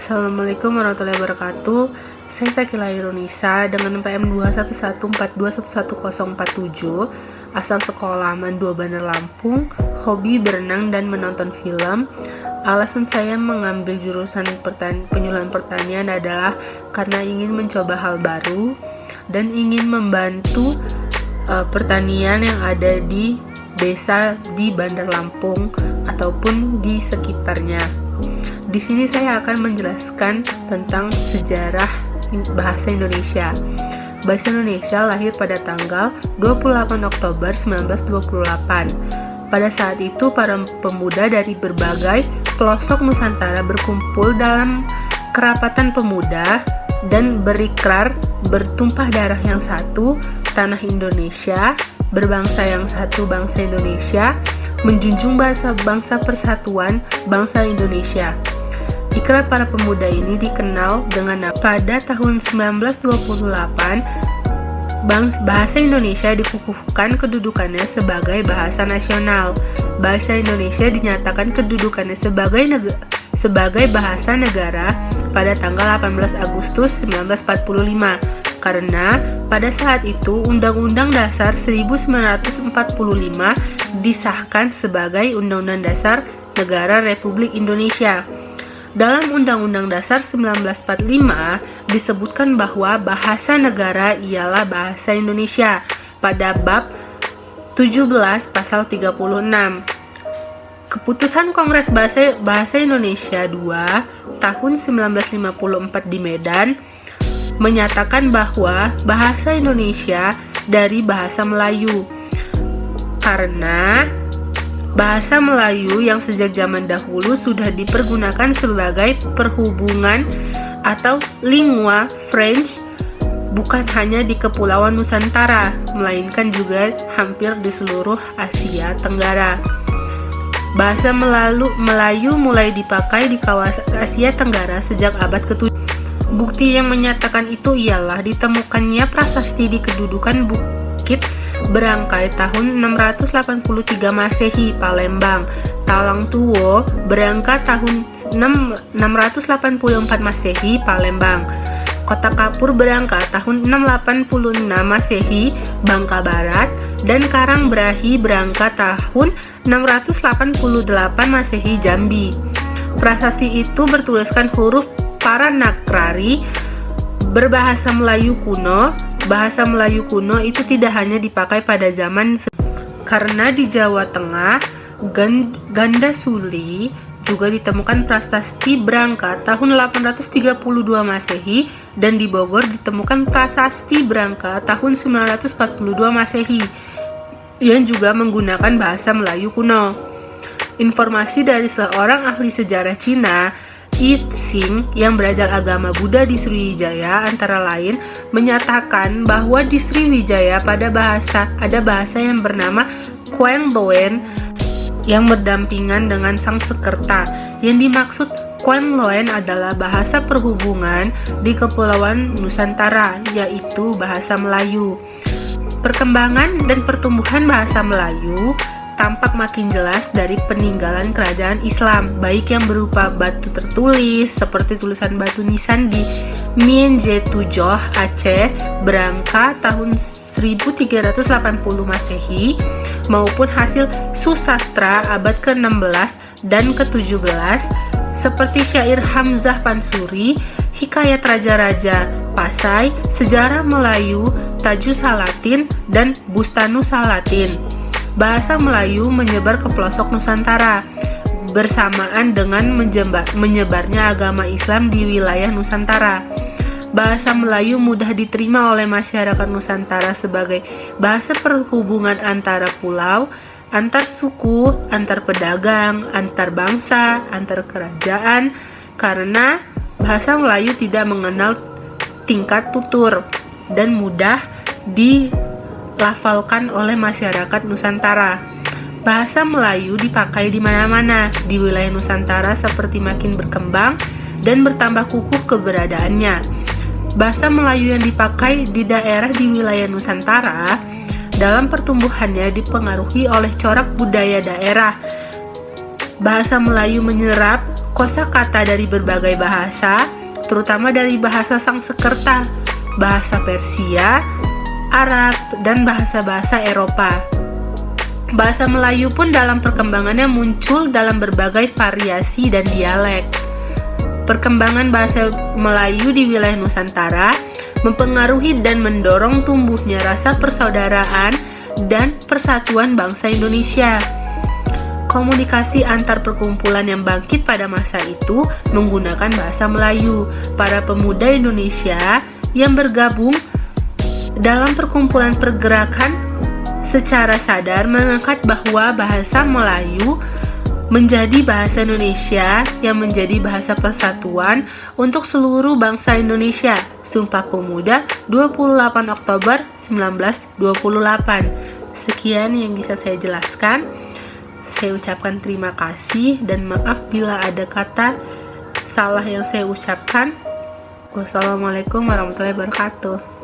Assalamualaikum warahmatullahi wabarakatuh. Saya Sakila Irunisa dengan PM 21142111047, asal sekolah Mandua Bandar Lampung, hobi berenang dan menonton film. Alasan saya mengambil jurusan penyuluhan pertanian adalah karena ingin mencoba hal baru dan ingin membantu pertanian yang ada di desa di Bandar Lampung ataupun di sekitarnya. Di sini saya akan menjelaskan tentang sejarah bahasa Indonesia. Bahasa Indonesia lahir pada tanggal 28 Oktober 1928. Pada saat itu, para pemuda dari berbagai pelosok Nusantara berkumpul dalam kerapatan pemuda dan berikrar bertumpah darah yang satu, tanah Indonesia, berbangsa yang satu, bangsa Indonesia, menjunjung bangsa persatuan, bangsa Indonesia. Ikrar para pemuda ini dikenal dengan pada tahun 1928 bahasa Indonesia dikukuhkan kedudukannya sebagai bahasa nasional. Bahasa Indonesia dinyatakan kedudukannya sebagai bahasa negara pada tanggal 18 Agustus 1945 karena pada saat itu Undang-Undang Dasar 1945 disahkan sebagai Undang-Undang Dasar Negara Republik Indonesia. Dalam Undang-Undang Dasar 1945 disebutkan bahwa bahasa negara ialah bahasa Indonesia pada bab 17 pasal 36. Keputusan Kongres Bahasa Indonesia II tahun 1954 di Medan menyatakan bahwa bahasa Indonesia dari bahasa Melayu karena bahasa Melayu yang sejak zaman dahulu sudah dipergunakan sebagai perhubungan atau lingua French bukan hanya di Kepulauan Nusantara, melainkan juga hampir di seluruh Asia Tenggara. Bahasa Melayu mulai dipakai di kawasan Asia Tenggara sejak abad ke-7. Bukti yang menyatakan itu ialah ditemukannya prasasti di kedudukan Bukit Berangkai tahun 683 Masehi Palembang, Talang Tuwo Berangka tahun 684 Masehi Palembang, Kota Kapur Berangka tahun 686 Masehi Bangka Barat, dan Karang Brahi Berangka tahun 688 Masehi Jambi. Prasasti itu bertuliskan huruf Paranakrari berbahasa Melayu kuno. Bahasa Melayu kuno itu tidak hanya dipakai pada zaman karena di Jawa Tengah, Gandasuli juga ditemukan prasasti Berangka tahun 832 Masehi dan di Bogor ditemukan prasasti Berangka tahun 942 Masehi yang juga menggunakan bahasa Melayu kuno. Informasi dari seorang ahli sejarah Cina, Yi Xing, yang belajar agama Buddha di Sriwijaya antara lain menyatakan bahwa di Sriwijaya ada bahasa yang bernama Kweng Loen yang berdampingan dengan Sanskerta. Yang dimaksud Kweng Loen adalah bahasa perhubungan di Kepulauan Nusantara, yaitu bahasa Melayu. Perkembangan dan pertumbuhan bahasa Melayu tampak makin jelas dari peninggalan kerajaan Islam, baik yang berupa batu tertulis seperti tulisan batu nisan di Mienjetujoh, Aceh, Berangka tahun 1380 Masehi, maupun hasil susastra abad ke-16 dan ke-17 seperti syair Hamzah Pansuri, hikayat raja-raja Pasai, sejarah Melayu, Tajus Salatin, dan Bustanu Salatin. Bahasa Melayu menyebar ke pelosok Nusantara bersamaan dengan menyebarnya agama Islam di wilayah Nusantara. Bahasa Melayu mudah diterima oleh masyarakat Nusantara sebagai bahasa perhubungan antara pulau, antar suku, antar pedagang, antar bangsa, antar kerajaan, karena bahasa Melayu tidak mengenal tingkat tutur dan mudah dilafalkan oleh masyarakat Nusantara. Bahasa Melayu dipakai di mana-mana di wilayah Nusantara seperti makin berkembang dan bertambah kukuh keberadaannya. Bahasa Melayu yang dipakai di daerah di wilayah Nusantara dalam pertumbuhannya dipengaruhi oleh corak budaya daerah. Bahasa Melayu menyerap kosakata dari berbagai bahasa, terutama dari bahasa Sangsekerta, bahasa Persia, Arab, dan bahasa-bahasa Eropa. Bahasa Melayu pun dalam perkembangannya muncul dalam berbagai variasi dan dialek. Perkembangan bahasa Melayu di wilayah Nusantara mempengaruhi dan mendorong tumbuhnya rasa persaudaraan dan persatuan bangsa Indonesia. Komunikasi antar perkumpulan yang bangkit pada masa itu menggunakan bahasa Melayu. Para pemuda Indonesia yang bergabung dalam perkumpulan pergerakan secara sadar mengangkat bahwa bahasa Melayu menjadi bahasa Indonesia yang menjadi bahasa persatuan untuk seluruh bangsa Indonesia. Sumpah Pemuda 28 Oktober 1928. Sekian yang bisa saya jelaskan. Saya ucapkan terima kasih dan maaf bila ada kata salah yang saya ucapkan. Wassalamualaikum warahmatullahi wabarakatuh.